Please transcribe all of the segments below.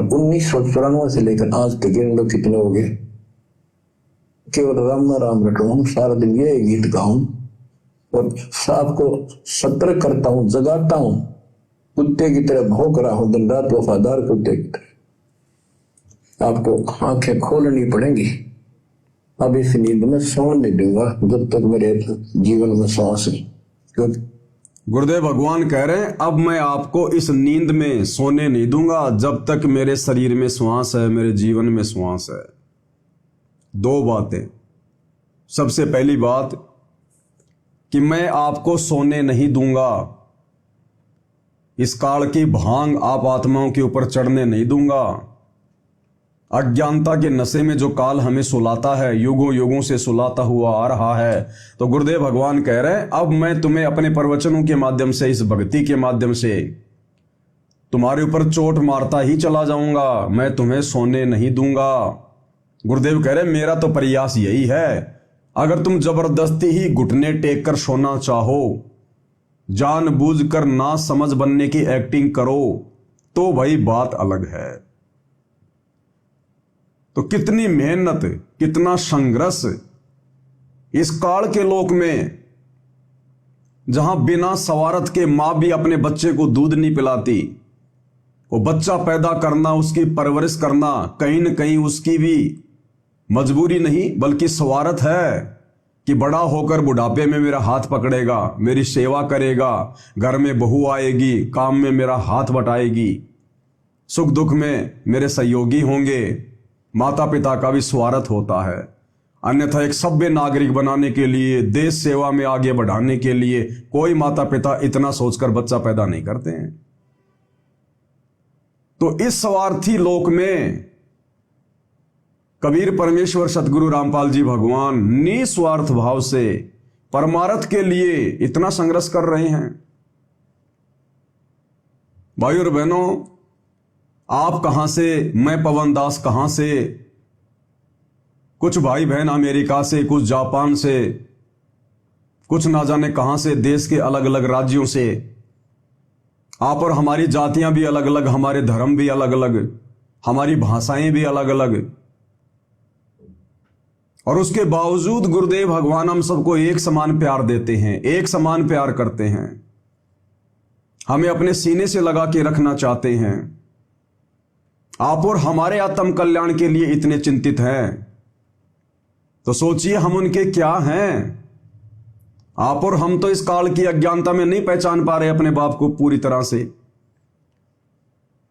और 1994 से लेकर आज तक इन लोग कितने हो गए, केवल राम राम रटूं, सारा दिन ये गीत गाऊं और सबको सतर्क करता हूं, जगाता हूं, कुत्ते की तरह भौंक रहा हूं दिन रात, वफादार कुत्ते की तरह। आपको आंखें खोलनी पड़ेंगी। अब इस नींद में सोने नहीं दूंगा जब तक मेरे जीवन में सांस है। गुरुदेव भगवान कह रहे हैं, अब मैं आपको इस नींद में सोने नहीं दूंगा जब तक मेरे शरीर में श्वास है, मेरे जीवन में श्वास है। दो बातें। सबसे पहली बात कि मैं आपको सोने नहीं दूंगा, इस काल की भांग आप आत्माओं के ऊपर चढ़ने नहीं दूंगा। अज्ञानता के नशे में जो काल हमें सुलाता है, युगों युगों से सुलाता हुआ आ रहा है, तो गुरुदेव भगवान कह रहे हैं, अब मैं तुम्हें अपने प्रवचनों के माध्यम से, इस भक्ति के माध्यम से तुम्हारे ऊपर चोट मारता ही चला जाऊंगा, मैं तुम्हें सोने नहीं दूंगा। गुरुदेव कह रहे हैं, मेरा तो प्रयास यही है, अगर तुम जबरदस्ती ही घुटने टेक कर सोना चाहो, जानबूझकर ना समझ बनने की एक्टिंग करो, तो भाई बात अलग है। तो कितनी मेहनत, कितना संघर्ष इस काल के लोक में, जहां बिना सवारत के मां भी अपने बच्चे को दूध नहीं पिलाती, वो बच्चा पैदा करना, उसकी परवरिश करना कहीं न कहीं उसकी भी मजबूरी नहीं बल्कि सवारत है कि बड़ा होकर बुढ़ापे में मेरा हाथ पकड़ेगा, मेरी सेवा करेगा, घर में बहू आएगी, काम में मेरा हाथ बटाएगी, सुख दुख में मेरे सहयोगी होंगे। माता पिता का भी स्वार्थ होता है, अन्यथा एक सभ्य नागरिक बनाने के लिए, देश सेवा में आगे बढ़ाने के लिए कोई माता पिता इतना सोचकर बच्चा पैदा नहीं करते हैं। तो इस स्वार्थी लोक में कबीर परमेश्वर सतगुरु रामपाल जी भगवान निस्वार्थ भाव से परमार्थ के लिए इतना संघर्ष कर रहे हैं। भाई और बहनों, आप कहां से, मैं पवन दास कहां से, कुछ भाई बहन अमेरिका से, कुछ जापान से, कुछ ना जाने कहां से, देश के अलग अलग राज्यों से। आप और हमारी जातियां भी अलग अलग, हमारे धर्म भी अलग अलग, हमारी भाषाएं भी अलग अलग, और उसके बावजूद गुरुदेव भगवान हम सबको एक समान प्यार देते हैं, एक समान प्यार करते हैं, हमें अपने सीने से लगा के रखना चाहते हैं। आप और हमारे आत्म कल्याण के लिए इतने चिंतित हैं, तो सोचिए हम उनके क्या हैं। आप और हम तो इस काल की अज्ञानता में नहीं पहचान पा रहे अपने बाप को पूरी तरह से,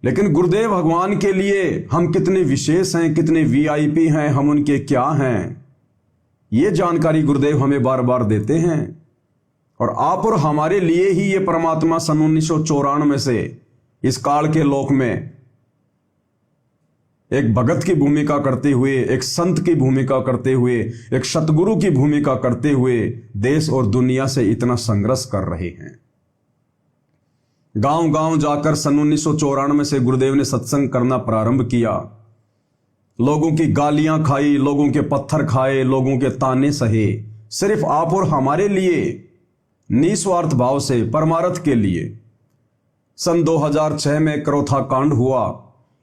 लेकिन गुरुदेव भगवान के लिए हम कितने विशेष हैं, कितने वीआईपी हैं, हम उनके क्या हैं, ये जानकारी गुरुदेव हमें बार बार देते हैं। और आप और हमारे लिए ही ये परमात्मा सन 1994 से इस काल के लोक में एक भगत की भूमिका करते हुए, एक संत की भूमिका करते हुए, एक सतगुरु की भूमिका करते हुए देश और दुनिया से इतना संघर्ष कर रहे हैं। गांव गांव जाकर सन 1994 से गुरुदेव ने सत्संग करना प्रारंभ किया। लोगों की गालियां खाई, लोगों के पत्थर खाए, लोगों के ताने सहे, सिर्फ आप और हमारे लिए, निस्वार्थ भाव से, परमार्थ के लिए। सन 2006 में करोथा कांड हुआ।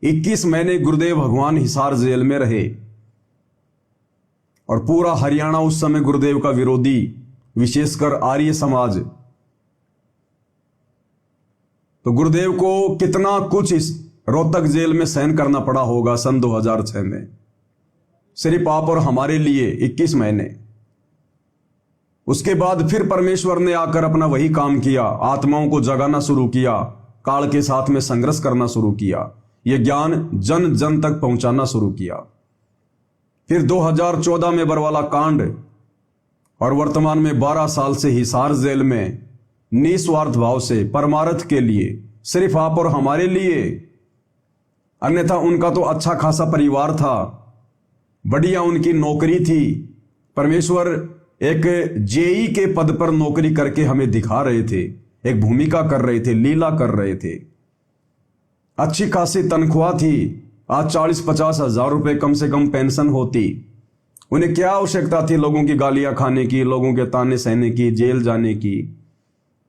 21 महीने गुरुदेव भगवान हिसार जेल में रहे और पूरा हरियाणा उस समय गुरुदेव का विरोधी, विशेषकर आर्य समाज। तो गुरुदेव को कितना कुछ इस रोहतक जेल में सहन करना पड़ा होगा सन 2006 में, सिर्फ आप और हमारे लिए 21 महीने। उसके बाद फिर परमेश्वर ने आकर अपना वही काम किया, आत्माओं को जगाना शुरू किया, काल के साथ में संघर्ष करना शुरू किया, यह ज्ञान जन जन तक पहुंचाना शुरू किया। फिर 2014 में बरवाला कांड और वर्तमान में 12 साल से हिसार जेल में निस्वार्थ भाव से परमार्थ के लिए, सिर्फ आप और हमारे लिए। अन्यथा उनका तो अच्छा खासा परिवार था, बढ़िया उनकी नौकरी थी। परमेश्वर एक जेई के पद पर नौकरी करके हमें दिखा रहे थे, एक भूमिका कर रहे थे, लीला कर रहे थे, अच्छी खासी तनख्वाह थी। आज 40-50 हजार रुपए कम से कम पेंशन होती। उन्हें क्या आवश्यकता थी लोगों की गालियां खाने की, लोगों के ताने सहने की, जेल जाने की।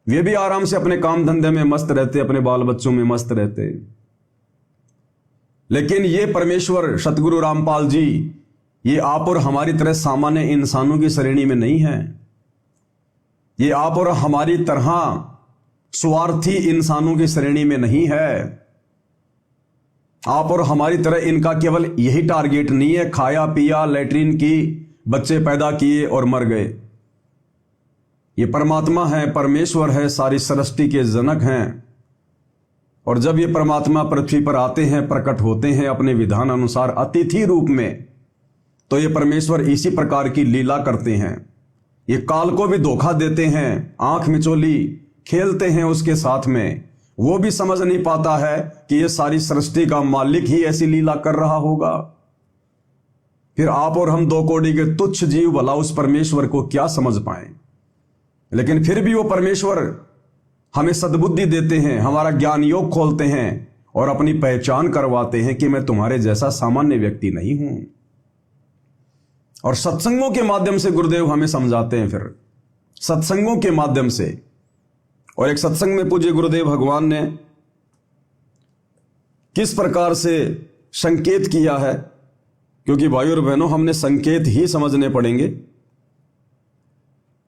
वे भी आराम से अपने काम धंधे में मस्त रहते, अपने बाल बच्चों में मस्त रहते। लेकिन ये परमेश्वर सतगुरु रामपाल जी, ये आप और हमारी तरह सामान्य इंसानों की श्रेणी में नहीं है। ये आप और हमारी तरह स्वार्थी इंसानों की श्रेणी में नहीं है। आप और हमारी तरह इनका केवल यही टारगेट नहीं है, खाया पिया, लैट्रिन की, बच्चे पैदा किए और मर गए। ये परमात्मा है, परमेश्वर है, सारी सृष्टि के जनक हैं। और जब ये परमात्मा पृथ्वी पर आते हैं, प्रकट होते हैं अपने विधान अनुसार अतिथि रूप में, तो ये परमेश्वर इसी प्रकार की लीला करते हैं। ये काल को भी धोखा देते हैं, आंख मिचोली खेलते हैं उसके साथ में। वो भी समझ नहीं पाता है कि ये सारी सृष्टि का मालिक ही ऐसी लीला कर रहा होगा। फिर आप और हम 2 कौड़ी के तुच्छ जीव भला उस परमेश्वर को क्या समझ पाए। लेकिन फिर भी वो परमेश्वर हमें सद्बुद्धि देते हैं, हमारा ज्ञान योग खोलते हैं और अपनी पहचान करवाते हैं कि मैं तुम्हारे जैसा सामान्य व्यक्ति नहीं हूं। और सत्संगों के माध्यम से गुरुदेव हमें समझाते हैं, फिर सत्संगों के माध्यम से। और एक सत्संग में पूज्य गुरुदेव भगवान ने किस प्रकार से संकेत किया है, क्योंकि भाइयों और बहनों हमने संकेत ही समझने पड़ेंगे।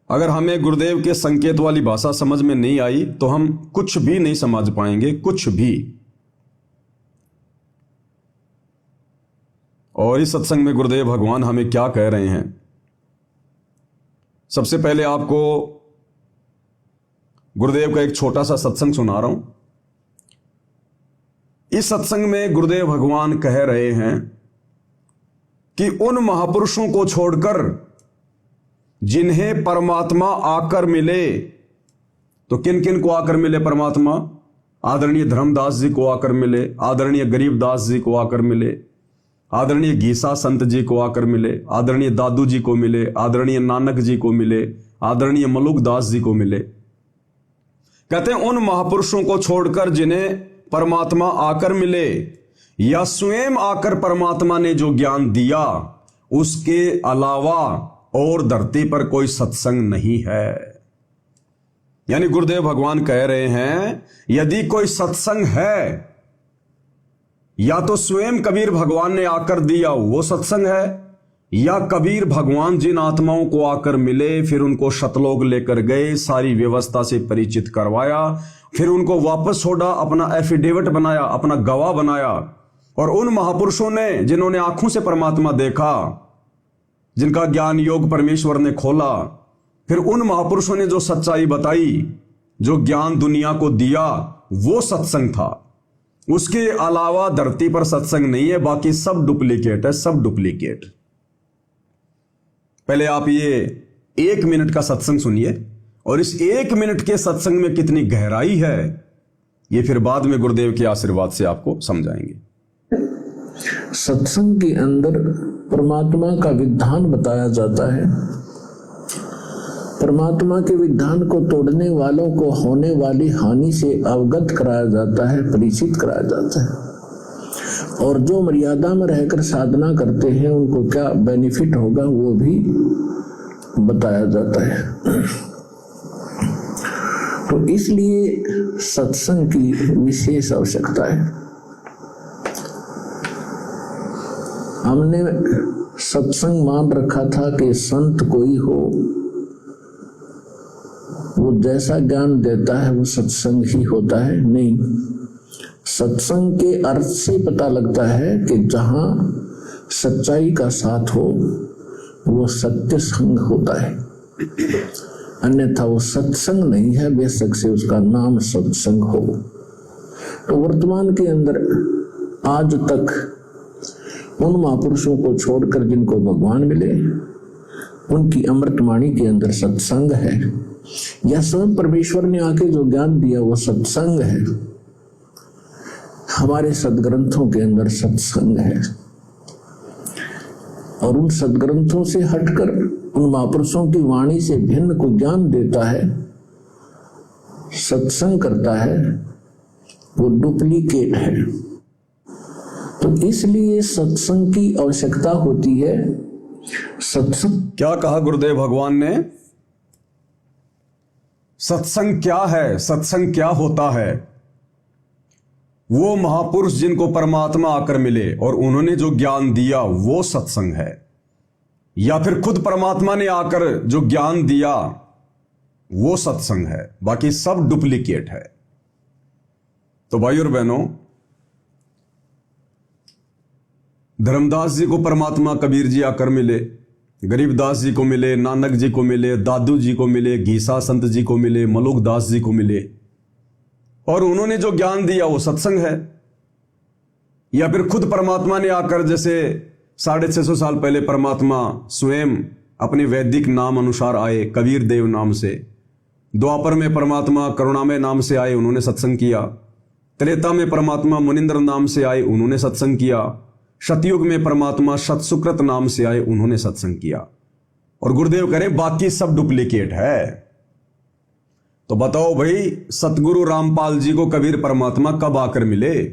अगर हमें गुरुदेव के संकेत वाली भाषा समझ में नहीं आई तो हम कुछ भी नहीं समझ पाएंगे, कुछ भी। और इस सत्संग में गुरुदेव भगवान हमें क्या कह रहे हैं, सबसे पहले आपको गुरुदेव का एक छोटा सा सत्संग सुना रहा हूं। इस सत्संग में गुरुदेव भगवान कह रहे हैं कि उन महापुरुषों को छोड़कर जिन्हें परमात्मा आकर मिले, तो किन किन को आकर मिले परमात्मा? आदरणीय धर्मदास जी को आकर मिले, आदरणीय गरीबदास जी को आकर मिले, आदरणीय गीसा संत जी को आकर मिले, आदरणीय दादू जी को मिले, आदरणीय नानक जी को मिले, आदरणीय मलुकदास जी को मिले। कहते हैं उन महापुरुषों को छोड़कर जिन्हें परमात्मा आकर मिले, या स्वयं आकर परमात्मा ने जो ज्ञान दिया, उसके अलावा और धरती पर कोई सत्संग नहीं है। यानी गुरुदेव भगवान कह रहे हैं यदि कोई सत्संग है, या तो स्वयं कबीर भगवान ने आकर दिया वो सत्संग है, या कबीर भगवान जिन आत्माओं को आकर मिले, फिर उनको शतलोक लेकर गए, सारी व्यवस्था से परिचित करवाया, फिर उनको वापस छोड़ा, अपना एफिडेविट बनाया, अपना गवाह बनाया। और उन महापुरुषों ने जिन्होंने आंखों से परमात्मा देखा, जिनका ज्ञान योग परमेश्वर ने खोला, फिर उन महापुरुषों ने जो सच्चाई बताई, जो ज्ञान दुनिया को दिया, वो सत्संग था। उसके अलावा धरती पर सत्संग नहीं है, बाकी सब डुप्लीकेट है, सब डुप्लीकेट। पहले आप ये 1 मिनट का सत्संग सुनिए, और इस 1 मिनट के सत्संग में कितनी गहराई है, ये फिर बाद में गुरुदेव के आशीर्वाद से आपको समझाएंगे। सत्संग के अंदर परमात्मा का विधान बताया जाता है। परमात्मा के विधान को तोड़ने वालों को होने वाली हानि से अवगत कराया जाता है, परिचित कराया जाता है। और जो मर्यादा में रहकर साधना करते हैं उनको क्या बेनिफिट होगा वो भी बताया जाता है। तो इसलिए सत्संग की विशेष आवश्यकता है। हमने सत्संग मान रखा था कि संत कोई हो, वो जैसा ज्ञान देता है वो सत्संग ही होता है। नहीं, सत्संग के अर्थ से पता लगता है कि जहां सच्चाई का साथ हो वो सत्य संग होता है, अन्यथा वो सत्संग नहीं है, बेशक से उसका नाम सत्संग हो। तो वर्तमान के अंदर आज तक उन महापुरुषों को छोड़कर जिनको भगवान मिले, उनकी अमृतवाणी के अंदर सत्संग है, या स्वयं परमेश्वर ने आके जो ज्ञान दिया वो सत्संग है। हमारे सदग्रंथों के अंदर सत्संग है, और उन सदग्रंथों से हटकर उन महापुरुषों की वाणी से भिन्न को ज्ञान देता है, सत्संग करता है, वो डुप्लीकेट है। तो इसलिए सत्संग की आवश्यकता होती है। सत्संग क्या कहा गुरुदेव भगवान ने? सत्संग क्या है, सत्संग क्या होता है? वो महापुरुष जिनको परमात्मा आकर मिले और उन्होंने जो ज्ञान दिया वो सत्संग है, या फिर खुद परमात्मा ने आकर जो ज्ञान दिया वो सत्संग है, बाकी सब डुप्लीकेट है। तो भाई और बहनों, धर्मदास जी को परमात्मा कबीर जी आकर मिले, गरीबदास जी को मिले, नानक जी को मिले, दादू जी को मिले, घीसा संत जी को मिले, मलुकदास जी को मिले, और उन्होंने जो ज्ञान दिया वो सत्संग है। या फिर खुद परमात्मा ने आकर, जैसे 650 साल पहले परमात्मा स्वयं अपने वैदिक नाम अनुसार आए, कबीर देव नाम से। द्वापर में परमात्मा करुणामय नाम से आए, उन्होंने सत्संग किया। त्रेता में परमात्मा मुनिंद्र नाम से आए, उन्होंने सत्संग किया। सतयुग में परमात्मा सतसुकृत नाम से आए, उन्होंने सत्संग किया। और गुरुदेव कह रहे बाकी सब डुप्लीकेट है। तो बताओ भाई, सतगुरु रामपाल जी को कबीर परमात्मा कब आकर मिले?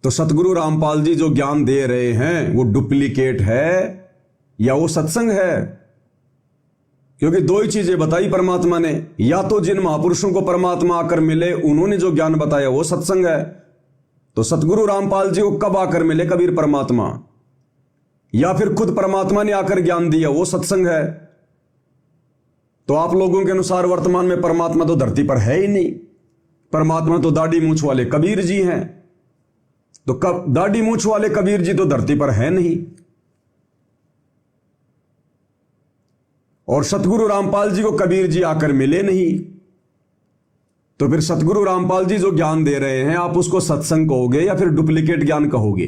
तो सतगुरु रामपाल जी जो ज्ञान दे रहे हैं वो डुप्लीकेट है या वो सत्संग है? क्योंकि दो ही चीजें बताई परमात्मा ने, या तो जिन महापुरुषों को परमात्मा आकर मिले उन्होंने जो ज्ञान बताया वो सत्संग है। तो सतगुरु रामपाल जी को कब आकर मिले कबीर परमात्मा, या फिर खुद परमात्मा ने आकर ज्ञान दिया वो सत्संग है। तो आप लोगों के अनुसार वर्तमान में परमात्मा तो धरती पर है ही नहीं, परमात्मा तो दाढ़ी मूंछ वाले कबीर जी हैं। तो कब दाढ़ी मूंछ वाले कबीर जी तो धरती पर है नहीं, और सतगुरु रामपाल जी को कबीर जी आकर मिले नहीं। तो फिर सतगुरु रामपाल जी जो ज्ञान दे रहे हैं आप उसको सत्संग कहोगे या फिर डुप्लीकेट ज्ञान कहोगे?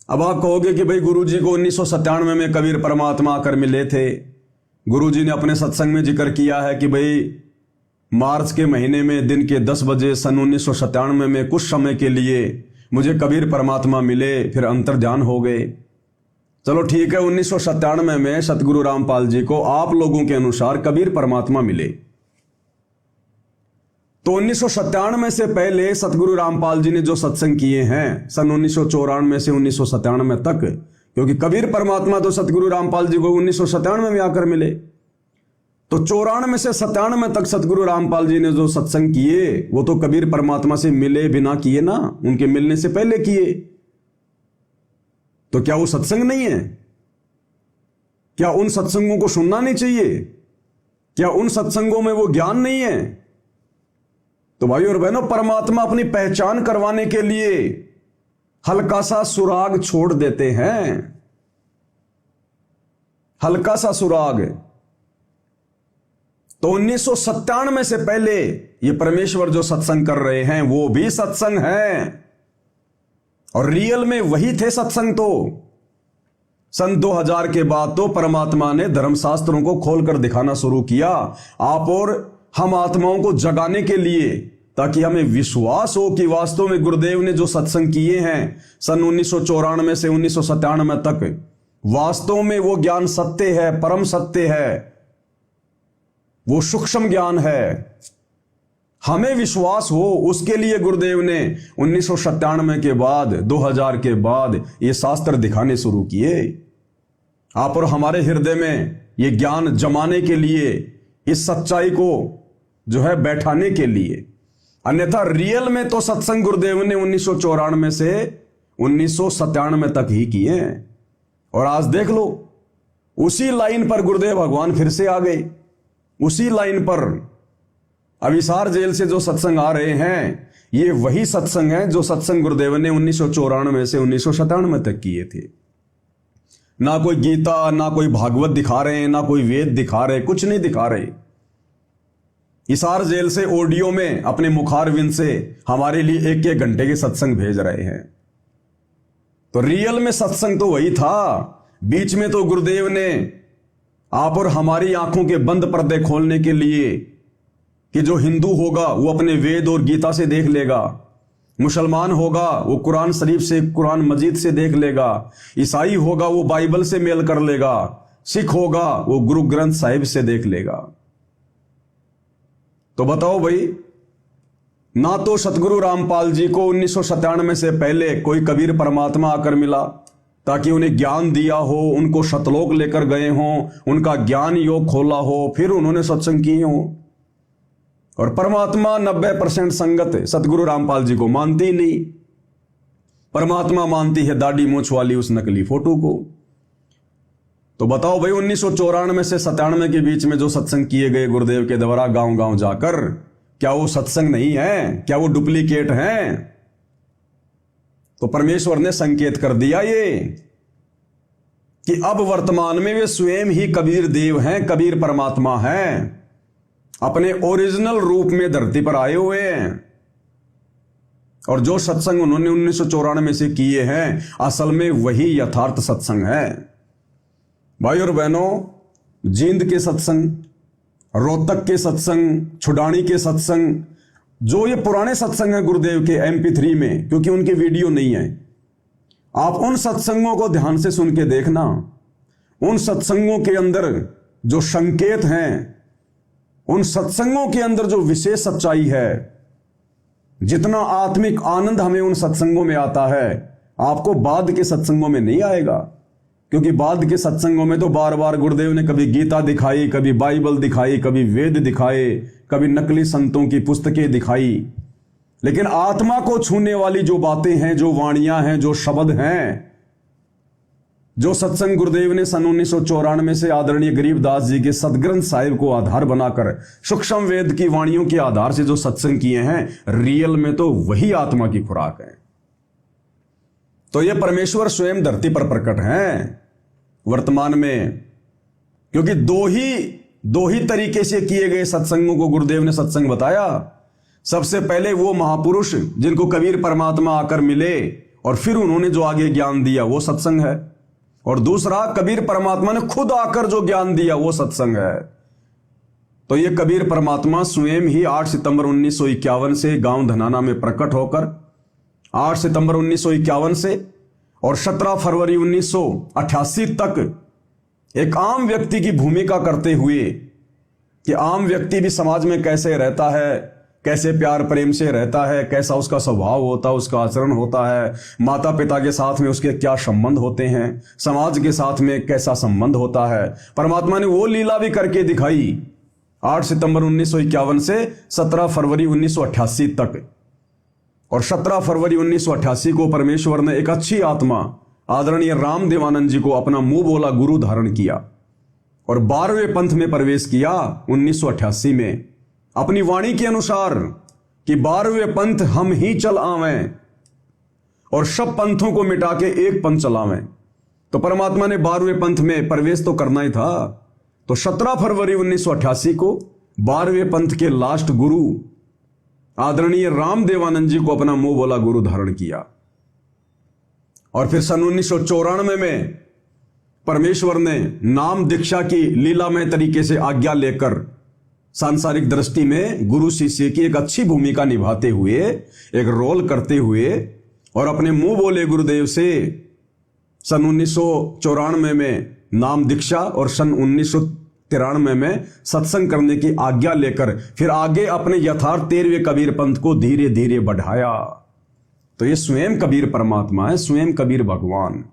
अब आप कहोगे कि भाई गुरुजी को 1997 में कबीर परमात्मा आकर मिले थे। गुरुजी ने अपने सत्संग में जिक्र किया है कि भाई मार्च के महीने में दिन के 10 बजे सन 1997 में कुछ समय के लिए मुझे कबीर परमात्मा मिले, फिर अंतर्ध्यान हो गए। चलो ठीक है, 1997 में सतगुरु रामपाल जी को आप लोगों के अनुसार कबीर परमात्मा मिले। तो 1997 से पहले सतगुरु रामपाल जी ने जो सत्संग किए हैं सन 1994 से 1997 तक, क्योंकि कबीर परमात्मा तो सतगुरु रामपाल जी को 1997 में आकर मिले, तो 94 से 97 तक सतगुरु रामपाल जी ने जो सत्संग किए वो तो कबीर परमात्मा से मिले बिना किए ना, उनके मिलने से पहले किए। तो क्या वो सत्संग नहीं है? क्या उन सत्संगों को सुनना नहीं चाहिए? क्या उन सत्संगों में वो ज्ञान नहीं है? तो भाई और बहनों, परमात्मा अपनी पहचान करवाने के लिए हल्का सा सुराग छोड़ देते हैं, हल्का सा सुराग। तो 1997 से पहले ये परमेश्वर जो सत्संग कर रहे हैं वो भी सत्संग है, और रियल में वही थे सत्संग। तो सन 2000 के बाद तो परमात्मा ने धर्मशास्त्रों को खोलकर दिखाना शुरू किया, आप और हम आत्माओं को जगाने के लिए, ताकि हमें विश्वास हो कि वास्तव में गुरुदेव ने जो सत्संग किए हैं सन 1994 से 1997 तक, वास्तव में वो ज्ञान सत्य है, परम सत्य है, वो सूक्ष्म ज्ञान है। हमें विश्वास हो, उसके लिए गुरुदेव ने 1997 के बाद, 2000 के बाद ये शास्त्र दिखाने शुरू किए, आप और हमारे हृदय में ये ज्ञान जमाने के लिए, इस सच्चाई को जो है बैठाने के लिए। अन्यथा रियल में तो सत्संग गुरुदेव ने 1994 से 1997 तक ही किए हैं। और आज देख लो, उसी लाइन पर गुरुदेव भगवान फिर से आ गए, उसी लाइन पर। अभिसार जेल से जो सत्संग आ रहे हैं ये वही सत्संग है जो सत्संग गुरुदेव ने 1994 से 1997 तक किए थे। ना कोई गीता, ना कोई भागवत दिखा रहे हैं, ना कोई वेद दिखा रहे, कुछ नहीं दिखा रहे। हिसार जेल से ऑडियो में अपने मुखारविंद से हमारे लिए 1-1 घंटे के सत्संग भेज रहे हैं। तो रियल में सत्संग तो वही था। बीच में तो गुरुदेव ने आप और हमारी आंखों के बंद पर्दे खोलने के लिए कि जो हिंदू होगा वो अपने वेद और गीता से देख लेगा, मुसलमान होगा वो कुरान शरीफ से, कुरान मजीद से देख लेगा, ईसाई होगा वो बाइबल से मेल कर लेगा, सिख होगा वो गुरु ग्रंथ साहिब से देख लेगा। तो बताओ भाई, ना तो सतगुरु रामपाल जी को 1997 से पहले कोई कबीर परमात्मा आकर मिला ताकि उन्हें ज्ञान दिया हो, उनको सतलोक लेकर गए हों, उनका ज्ञान योग खोला हो, फिर उन्होंने सत्संग किए हों, और परमात्मा 90% संगत सतगुरु रामपाल जी को मानती ही नहीं। परमात्मा मानती है दाढ़ी मूंछ वाली उस नकली फोटो को। तो बताओ भाई, 1994 से 97 के बीच में जो सत्संग किए गए गुरुदेव के द्वारा गांव गांव जाकर, क्या वो सत्संग नहीं है? क्या वो डुप्लीकेट हैं? तो परमेश्वर ने संकेत कर दिया ये कि अब वर्तमान में वे स्वयं ही कबीर देव हैं, कबीर परमात्मा हैं, अपने ओरिजिनल रूप में धरती पर आए हुए हैं। और जो सत्संग उन्होंने 1994 से किए हैं, असल में वही यथार्थ सत्संग है। भाई और बहनों, जींद के सत्संग, रोहतक के सत्संग, छुडानी के सत्संग, जो ये पुराने सत्संग हैं गुरुदेव के MP3 में, क्योंकि उनके वीडियो नहीं है, आप उन सत्संगों को ध्यान से सुन के देखना। उन सत्संगों के अंदर जो संकेत हैं, उन सत्संगों के अंदर जो विशेष सच्चाई है, जितना आत्मिक आनंद हमें उन सत्संगों में आता है, आपको बाद के सत्संगों में नहीं आएगा। क्योंकि बाद के सत्संगों में तो बार बार गुरुदेव ने कभी गीता दिखाई, कभी बाइबल दिखाई, कभी वेद दिखाए, कभी नकली संतों की पुस्तकें दिखाई। लेकिन आत्मा को छूने वाली जो बातें हैं, जो वाणियां हैं, जो शब्द हैं, जो सत्संग गुरुदेव ने सन 1994 से आदरणीय गरीबदास जी के सदग्रंथ साहिब को आधार बनाकर सूक्ष्म वेद की वाणियों के आधार से जो सत्संग किए हैं, रियल में तो वही आत्मा की खुराक है। तो ये परमेश्वर स्वयं धरती पर प्रकट हैं वर्तमान में। क्योंकि दो ही तरीके से किए गए सत्संगों को गुरुदेव ने सत्संग बताया। सबसे पहले वो महापुरुष जिनको कबीर परमात्मा आकर मिले और फिर उन्होंने जो आगे ज्ञान दिया, वो सत्संग है। और दूसरा, कबीर परमात्मा ने खुद आकर जो ज्ञान दिया, वो सत्संग है। तो ये कबीर परमात्मा स्वयं ही 8 सितंबर 1951 से गांव धनाना में प्रकट होकर 8 सितंबर 1951 से और 17 फरवरी 1988 तक एक आम व्यक्ति की भूमिका करते हुए, कि आम व्यक्ति भी समाज में कैसे रहता है, कैसे प्यार प्रेम से रहता है, कैसा उसका स्वभाव होता है, उसका आचरण होता है, माता पिता के साथ में उसके क्या संबंध होते हैं, समाज के साथ में कैसा संबंध होता है, परमात्मा ने वो लीला भी करके दिखाई 8 सितंबर 1951 से 17 फरवरी 1988 तक। और 17 फरवरी 1988 को परमेश्वर ने एक अच्छी आत्मा आदरणीय राम देवानंद जी को अपना मुंह बोला गुरु धारण किया और 12वें पंथ में प्रवेश किया 1988 में, अपनी वाणी के अनुसार कि 12वें पंथ हम ही चल आवें और सब पंथों को मिटा के एक पंथ चलावें। तो परमात्मा ने 12वें पंथ में प्रवेश तो करना ही था। तो 17 फरवरी 1988 को 12वें पंथ के लास्ट गुरु आदरणीय राम देवानंद जी को अपना मुंह बोला गुरु धारण किया। और फिर सन 1994 में परमेश्वर ने नाम दीक्षा की लीलामय तरीके से आज्ञा लेकर सांसारिक दृष्टि में गुरु शिष्य की एक अच्छी भूमिका निभाते हुए, एक रोल करते हुए और अपने मुंह बोले गुरुदेव से सन 1994 में नाम दीक्षा और सन 1993 में सत्संग करने की आज्ञा लेकर फिर आगे अपने यथार्थ 13वें कबीर पंथ को धीरे धीरे बढ़ाया। तो ये स्वयं कबीर परमात्मा है, स्वयं कबीर भगवान।